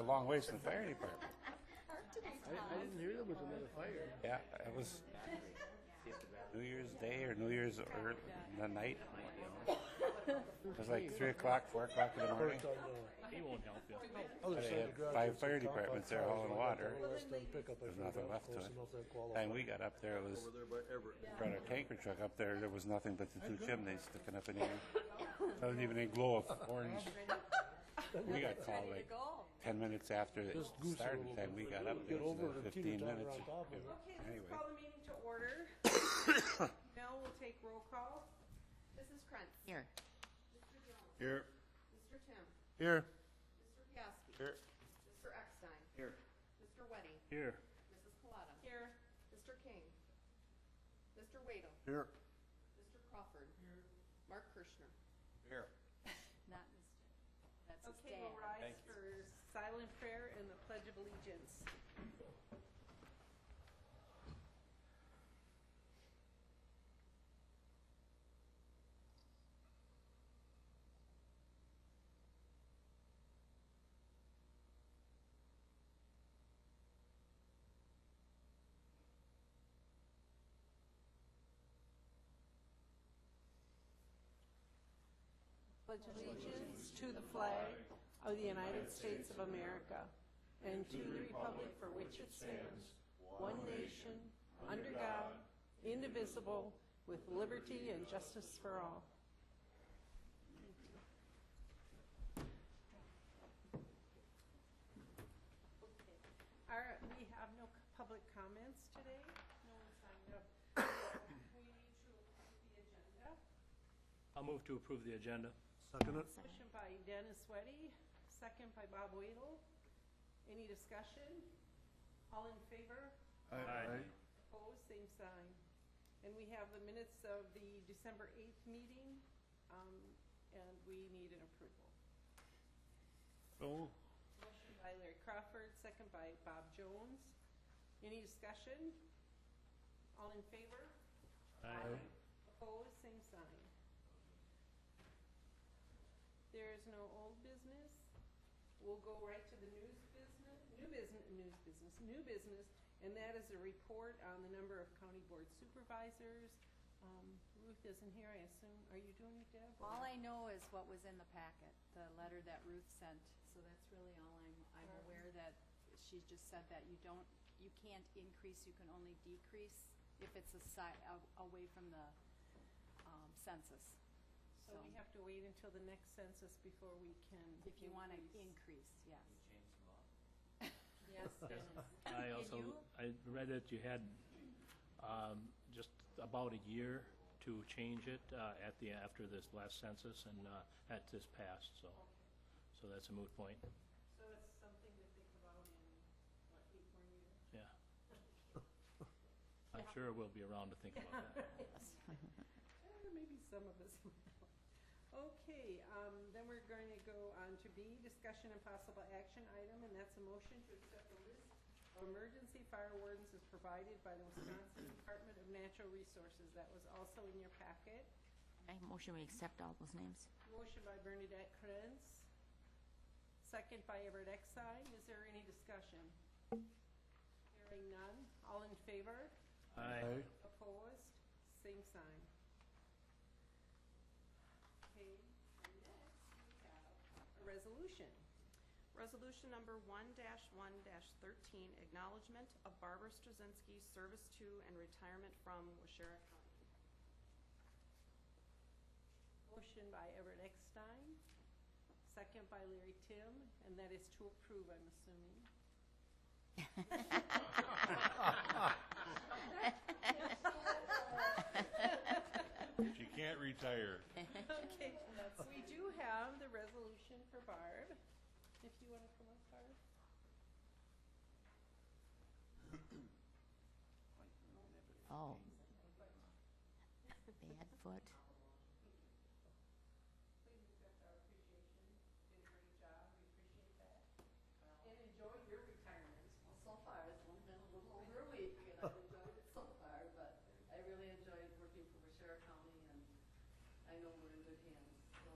a long ways from the fire department. I didn't hear there was another fire. Yeah, it was New Year's Day or New Year's or the night. It was like 3 o'clock, 4 o'clock in the morning. He won't help you. Other They side had of the garage, 5 there's some fire top departments on there cars, hauling water. Less than pickup, I There's nothing forgot, left to close it. enough that qualifies. Time we got up there, it was brought our tanker truck up there. There was nothing but the 2 chimneys sticking up in the air. There wasn't even a glow of orange. We got called like 10 minutes after it Just goose started. a little Time we bit. got up there, Get it was over like it and 15 teeter-totter minutes. on top of it. Okay, let's Anyway. call the meeting to order. Now we'll take roll call. Mrs. Krantz. Here. Mr. Jones. Here. Mr. Tim. Here. Mr. Piasky. Here. Mr. Eckstein. Here. Mr. Wedding. Here. Mrs. Collada. Here. Mr. King. Mr. Wadel. Here. Mr. Crawford. Here. Mark Kirschner. Here. Not Mr. That's his Okay, dad. we'll rise for silent prayer and the Pledge of Allegiance. Pledge allegiance to the flag of the United States of America and to the republic for which it stands, one nation, under God, indivisible, with liberty and justice for all. We have no public comments today. No one signed up. We need to approve the agenda. I'll move to approve the agenda. Second it. Motion by Dennis Weddy, second by Bob Wadel. Any discussion? All in favor? Aye. Opposed, same sign. And we have the minutes of the December 8th meeting, and we need an approval. Oh. Motion by Larry Crawford, second by Bob Jones. Any discussion? All in favor? Aye. Opposed, same sign. There is no old business. We'll go right to the new business, and that is a report on the number of county board supervisors. Ruth isn't here, I assume. Are you doing it, Deb? All I know is what was in the packet, the letter that Ruth sent. So that's really all I'm aware that she just said that you can't increase, you can only decrease if it's away from the census. So we have to wait until the next census before we can. If you want to increase, yes. Yes, Dennis. I And also, you? I read that you had just about a year to change it after this last census and at this past, so that's a moot point. So it's something to think about in, what, 8 more years? Yeah. I'm sure we'll be around to think about that. Maybe some of us. Okay, then we're going to go on to B, discussion and possible action item, and that's a motion to accept the list of emergency fire wardens as provided by the Wisconsin Department of Natural Resources. That was also in your packet. I motion we accept all those names. Motion by Bernadette Krenz, second by Everett Eckstein. Is there any discussion? Hearing none. All in favor? Aye. Opposed? Same sign. Okay, and next we have a resolution. Resolution number 1-1-13, acknowledgement of Barbara Straczynski service to and retirement from Waushara County. Motion by Everett Eckstein, second by Larry Tim, and that is to approve, I'm assuming. She can't retire. Okay, we do have the resolution for Barb. If you want to come up, Barb. Oh. Bad foot. Please accept our appreciation. Did a great job. We appreciate that. And enjoy your retirement. So far, it's only been a little over a week, and I've enjoyed it so far, but I really enjoyed working for Waushara County, and I know we're in good hands, so.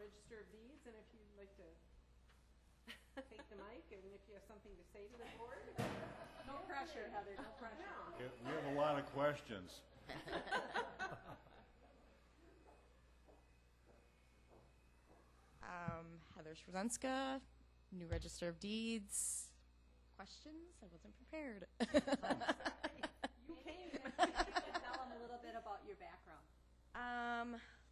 Register of Deeds, and if you'd like to take the mic, and if you have something to say to the board. No pressure, Heather, no pressure. Yeah, we have a lot of questions. Heather Schwarzenska, new Register of Deeds. Questions? I wasn't prepared. You came. Tell them a little bit about your background.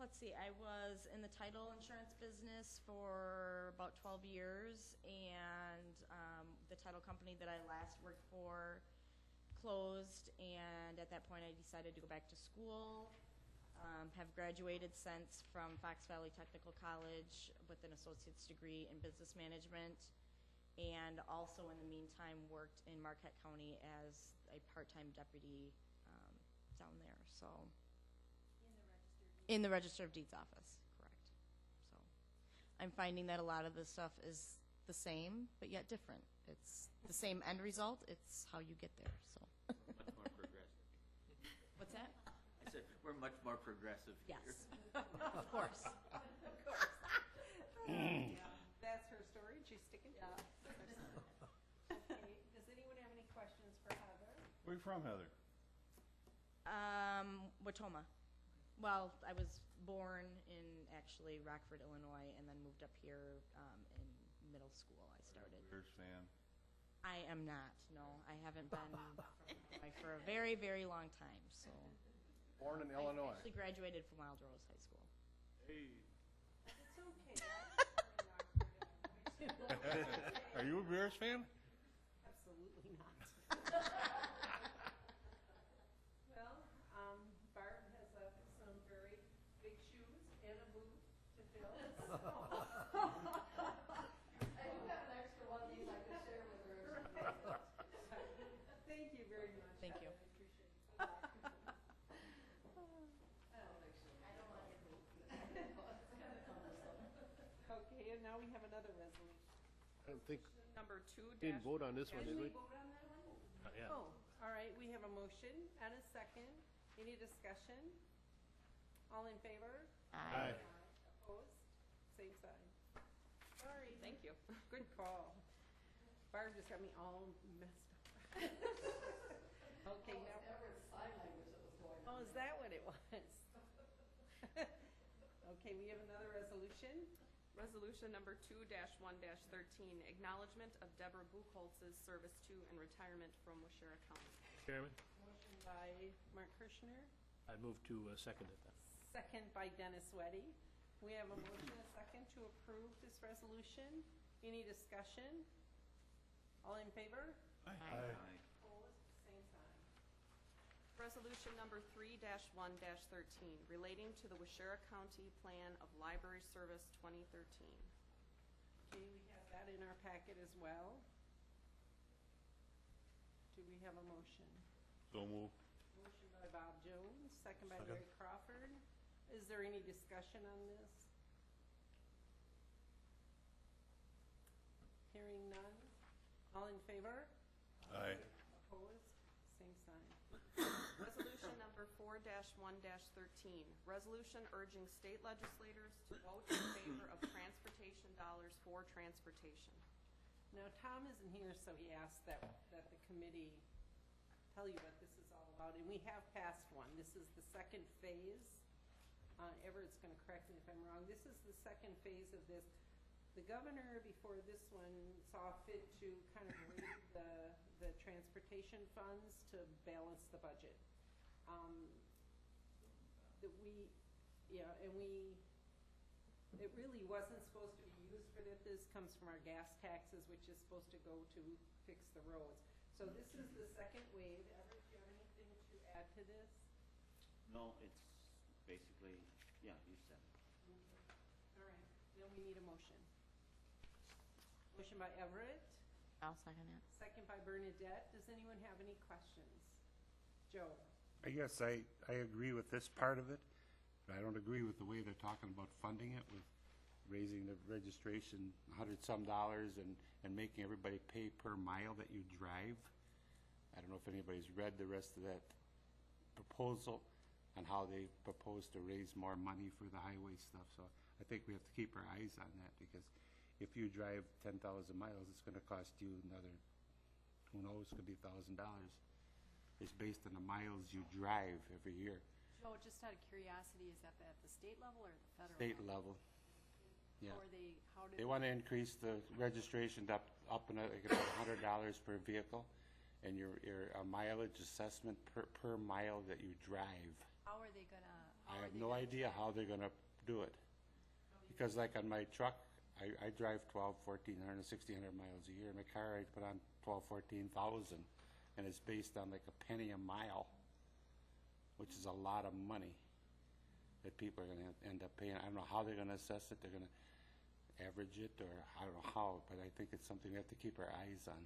Let's see, I was in the title insurance business for about 12 years, and the title company that I last worked for closed, and at that point I decided to go back to school. Have graduated since from Fox Valley Technical College with an associate's degree in business management, and also in the meantime worked in Marquette County as a part-time deputy down there. So in the Register of Deeds office, correct. So I'm finding that a lot of the stuff is the same, but yet different. It's the same end result. It's how you get there. So Much more progressive. what's that? I said, we're much more progressive here. Yes, of course. That's her story, and she's sticking to it. Okay, does anyone have any questions for Heather? Where you from, Heather? Watoma. Well, I was born in actually Rockford, Illinois, and then moved up here in middle school. I started. Bears fan. I am not. No, I haven't been from Illinois for a very, very long time. So Born in I Illinois. actually graduated from Wild Rose High School. Hey. It's okay. Are you a Bears fan? Absolutely not. Well, Barb has some very big shoes and a boot to fill. I do have an extra one of these I could share with her. Thank you very much. Thank you. I appreciate it. Okay, and now we have another resolution. I don't think, Number didn't vote on this one, Did did we we? vote on that one? Yeah. Oh, all right, we have a motion and a second. Any discussion? All in favor? Aye. Opposed? Same sign. Sorry. Thank you. Good call. Barb just got me all messed up. Okay, now, Everett's sign language that was going on. oh, is that what it was? Okay, we have another resolution. Resolution number 2-1-13, acknowledgement of Deborah Buchholz's service to and retirement from Waushara County. Chairman, Motion by Mark Kirschner, I move to second it then. second by Dennis Weddy. We have a motion and a second to approve this resolution. Any discussion? All in favor? Aye. Opposed? Same sign. Resolution number 3-1-13, relating to the Waushara County Plan of Library Service 2013. Okay, we have that in our packet as well. Do we have a motion? So move. Motion by Bob Jones, second by Second. Larry Crawford. Is there any discussion on this? Hearing none. All in favor? Aye. Opposed? Same sign. Resolution number 4-1-13, resolution urging state legislators to vote in favor of transportation dollars for transportation. Now, Tom isn't here, so he asked that the committee tell you what this is all about, and we have passed one. This is the second phase. Everett's gonna correct me if I'm wrong. This is the second phase of this. The governor, before this one, saw fit to kind of raise the transportation funds to balance the budget. It really wasn't supposed to be used for that. This comes from our gas taxes, which is supposed to go to fix the roads. So this is the second wave. Everett, do you have anything to add to this? No, it's basically, yeah, you said it. All right, then we need a motion. Motion by Everett, I'll second it. second by Bernadette. Does anyone have any questions? Joe? I guess I agree with this part of it, but I don't agree with the way they're talking about funding it with raising the registration $100-some and making everybody pay per mile that you drive. I don't know if anybody's read the rest of that proposal on how they propose to raise more money for the highway stuff. So I I think we have to keep our eyes on that, because if you drive 10,000 miles, it's gonna cost you another, who knows, could be $1,000. It's based on the miles you drive every year. Joe, just out of curiosity, is that at the state level or the federal? State level, yeah. Or how do They want to increase the registration up like about $100 per vehicle, and your mileage assessment per mile that you drive. how are they gonna? I have no idea how they're gonna do it. Because like on my truck, I drive 1,400, 1,600 miles a year. My car, I put on 14,000, and it's based on like a penny a mile, which is a lot of money that people are gonna end up paying. I don't know how they're gonna assess it. They're gonna average it, or I don't know how, but I think it's something we have to keep our eyes on.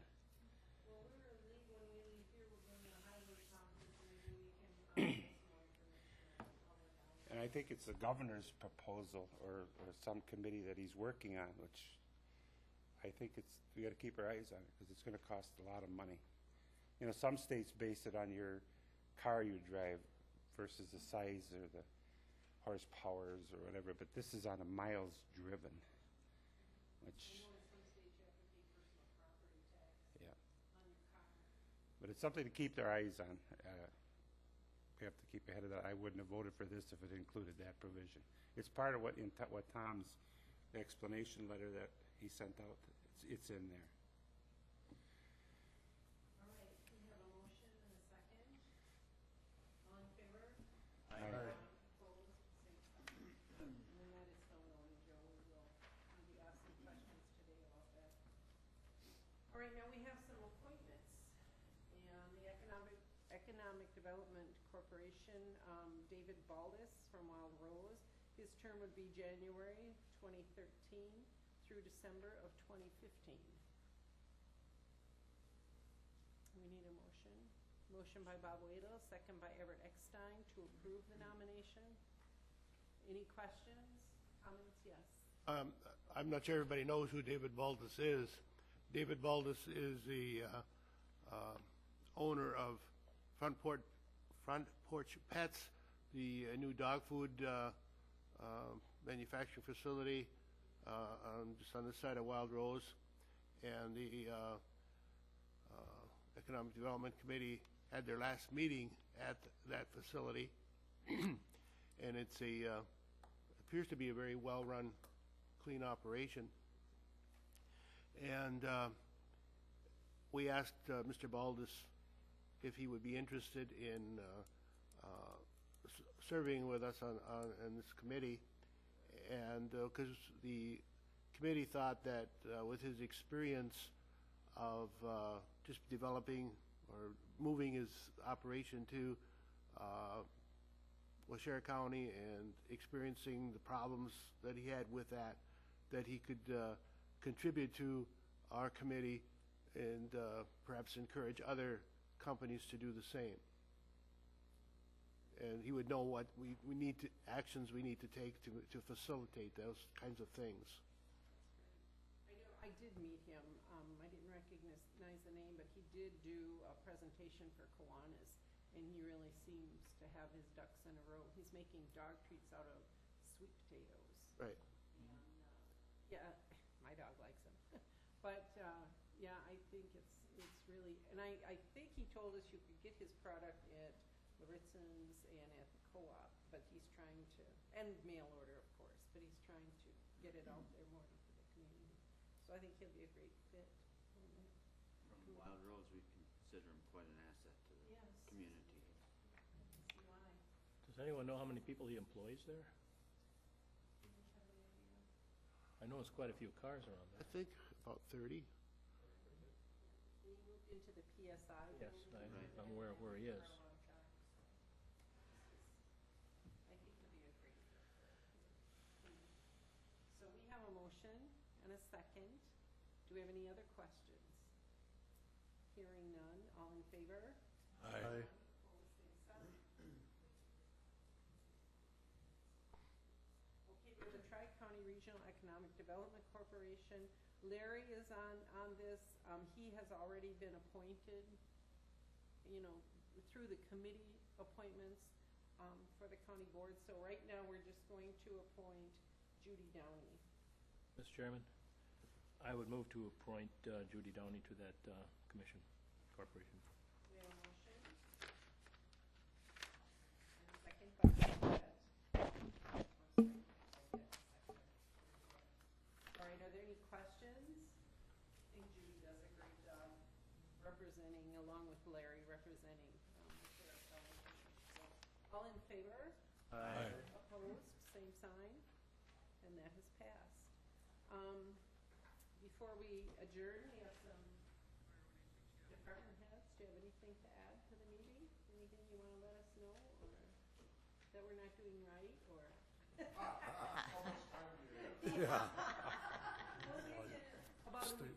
Well, we're gonna leave when we leave here, we're going to the highway conference, and maybe we can, get some more information on how we're down. And I think it's the governor's proposal or some committee that he's working on, which I think we gotta keep our eyes on it, because it's gonna cost a lot of money. You know, some states base it on your car you drive versus the size or the horsepowers or whatever, but this is on a miles driven, which, I know in some states you have to pay personal property tax yeah. on your car. But it's something to keep their eyes on. We have to keep ahead of that. I wouldn't have voted for this if it included that provision. It's part of what Tom's explanation letter that he sent out, it's in there. All right, we have a motion and a second. All in favor? Aye. Opposed, same sign. And then that is so known, Joe, we will maybe ask some questions today about that. All right, now we have some appointments. And the Economic Development Corporation, David Baldus from Wild Rose. His term would be January 2013 through December of 2015. We need a motion. Motion by Bob Wadle, second by Everett Eckstein to approve the nomination. Any questions, comments? Yes. I'm not sure everybody knows who David Baldus is. David Baldus is the owner of Front Porch Pets, the new dog food manufacturing facility just on this side of Wild Rose. And the Economic Development Committee had their last meeting at that facility. And it's appears to be a very well-run, clean operation. And we asked Mr. Baldus if he would be interested in serving with us on this committee, and because the committee thought that with his experience of just developing or moving his operation to Waushara County and experiencing the problems that he had with that he could contribute to our committee and perhaps encourage other companies to do the same. And he would know what actions we need to take to facilitate those kinds of things. I know, I did meet him. I didn't recognize the name, but he did do a presentation for Kiwanis, and he really seems to have his ducks in a row. He's making dog treats out of sweet potatoes. Right. And, yeah, my dog likes them. But, yeah, I think it's really, and I think he told us you could get his product at Loritzon's and at the co-op, but he's trying to, and mail order, of course, but he's trying to get it out there more for the community. So I think he'll be a great fit. From Wild Rose, we consider him quite an asset to the Yes. community. See why. Does anyone know how many people he employs there? I know it's quite a few cars around I there. think about 30. He moved into the PSI. Yes, building. I'm aware of where he is. I think he'll be a great fit. So we have a motion and a second. Do we have any other questions? Hearing none, all in favor? Aye. Opposed, same sign. Okay, for the Tri-County Regional Economic Development Corporation, Larry is on this. He has already been appointed, you know, through the committee appointments for the county board. So right now, we're just going to appoint Judy Downey. Mr. Chairman, I would move to appoint Judy Downey to that commission, corporation. We have a motion. And a second by Paulette. All right, are there any questions? I think Judy does a great job representing, along with Larry, representing the Sheriff County. So, all in favor? Aye. Opposed, same sign, and that has passed. Before we adjourn, we have some department heads. Do you have anything to add to the meeting? Anything you want to let us know, or that we're not doing right, or? Yeah. About a week.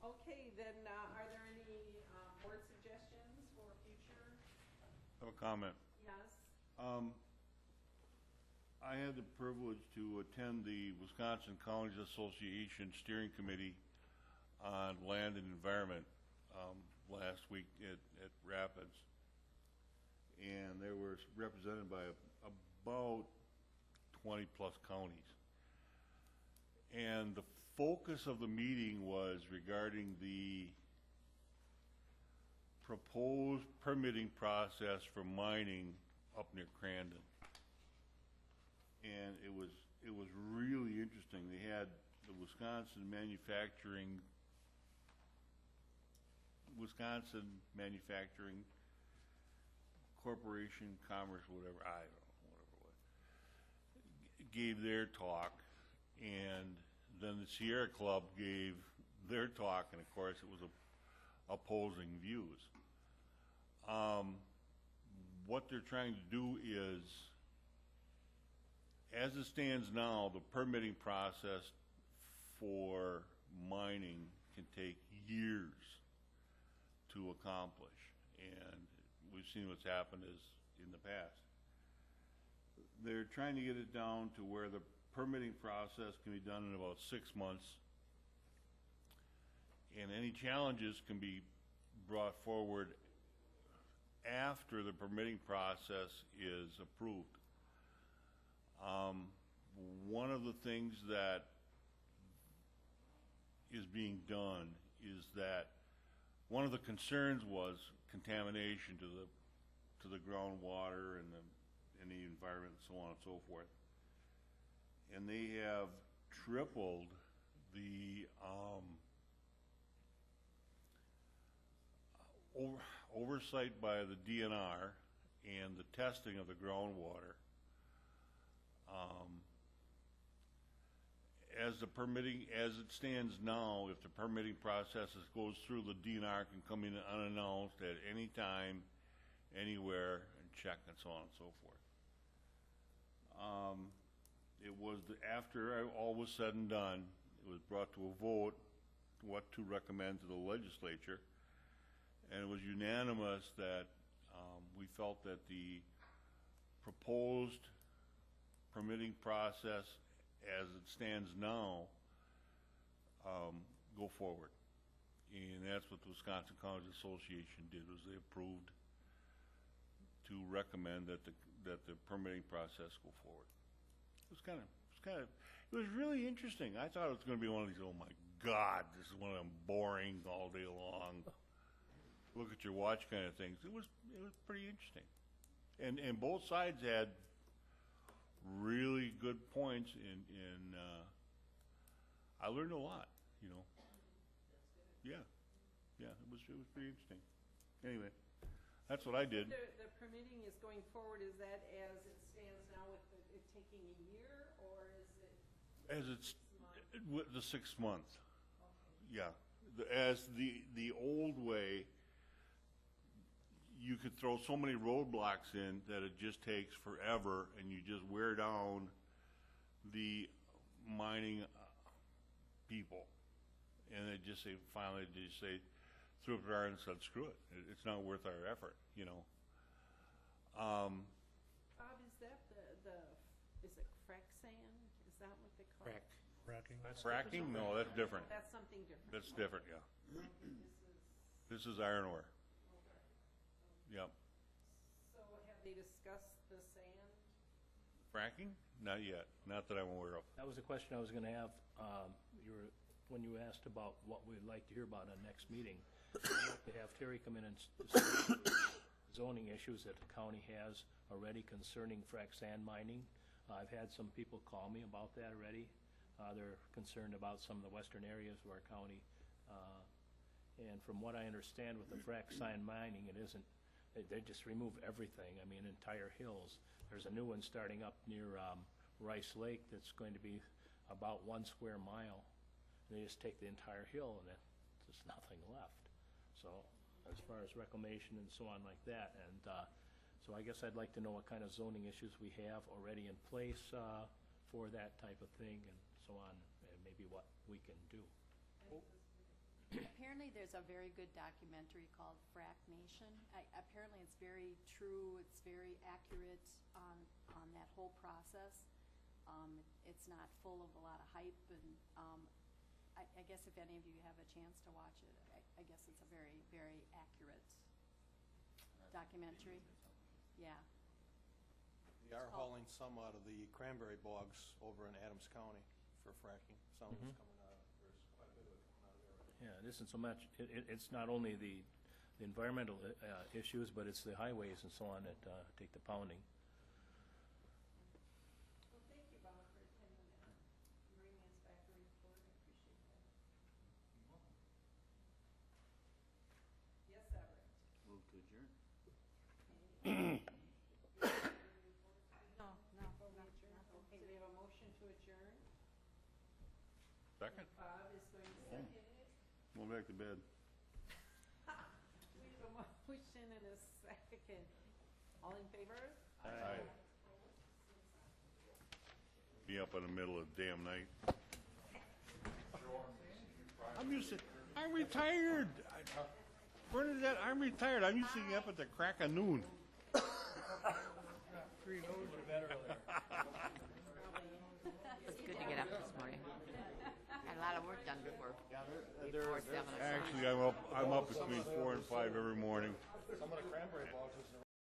Okay, then, are there any board suggestions for future? I have a comment. Yes? I had the privilege to attend the Wisconsin Counties Association Steering Committee on Land and Environment last week at Rapids. And they were represented by about 20-plus counties. And the focus of the meeting was regarding the proposed permitting process for mining up near Crandon. And it was really interesting. They had the Wisconsin Manufacturing Corporation, Commerce, whatever, I don't know, whatever it was, gave their talk, and then the Sierra Club gave their talk, and of course it was opposing views. What they're trying to do is, as it stands now, the permitting process for mining can take years to accomplish, and we've seen what's happened in the past. They're trying to get it down to where the permitting process can be done in about 6 months, and any challenges can be brought forward after the permitting process is approved. One of the things that is being done is that one of the concerns was contamination to the groundwater and the environment and so on and so forth. And they have tripled the oversight by the DNR and the testing of the groundwater. As it stands now, if the permitting process goes through, the DNR can come in unannounced at any time, anywhere, and check and so on and so forth. It was after all was said and done, it was brought to a vote what to recommend to the legislature, and it was unanimous that we felt that the proposed permitting process as it stands now go forward. And that's what the Wisconsin Counties Association did, was they approved to recommend that the permitting process go forward. It was really interesting. I thought it was going to be one of these, oh my God, this is one of them boring all day long, look at your watch kind of things. It was pretty interesting. And both sides had really good points, and I learned a lot, you know. Yeah, it was pretty interesting. Anyway, that's what I did. The permitting is going forward, is that as it stands now with it taking a year, or is it? As it's with the 6 month. Okay. Yeah, as the old way, you could throw so many roadblocks in that it just takes forever, and you just wear down the mining people, and they just say, finally, they just say, threw up their arms and said, screw it. It's not worth our effort, you know. Bob, is that is it frac sand? Is that what they call it? Fracking. Fracking? No, that's different. That's something different. That's different, yeah. This is iron ore. Yep. So have they discussed the sand? Fracking? Not yet, not that I'm aware of. That was a question I was gonna have, when you asked about what we'd like to hear about on next meeting. I'd like to have Terry come in and discuss zoning issues that the county has already concerning frac sand mining. I've had some people call me about that already. They're concerned about some of the western areas of our county. And from what I understand with the frac sand mining, it isn't, they just remove everything, I mean, entire hills. There's a new one starting up near Rice Lake that's going to be about 1 square mile. They just take the entire hill and there's nothing left. So as far as reclamation and so on like that, and so I guess I'd like to know what kind of zoning issues we have already in place for that type of thing and so on, and maybe what we can do. Apparently, there's a very good documentary called Frac Nation. Apparently, it's very true, it's very accurate on that whole process. It's not full of a lot of hype, and I guess if any of you have a chance to watch it, I guess it's a very, very accurate documentary. Yeah. We are hauling some out of the cranberry bogs over in Adams County for fracking. Some is coming out, there's quite a bit of it coming out of there right now. Yeah, it isn't so much, it's not only the environmental issues, but it's the highways and so on that take the pounding. Well, thank you, Bob, for attending that and bringing us back a report. I appreciate that. Yes, Everett? Move to adjourn. No. Okay, we have a motion to adjourn. Second? Bob is going to second it. Go back to bed. We have a motion and a second. All in favor? Aye. Be up in the middle of the damn night. I'm retired. Bernadette, I'm retired. I'm used to getting up at the crack of noon. It's good to get up this morning. Had a lot of work done before 7 o'clock. Actually, I'm up between 4 and 5 every morning. Some of the cranberry bogs is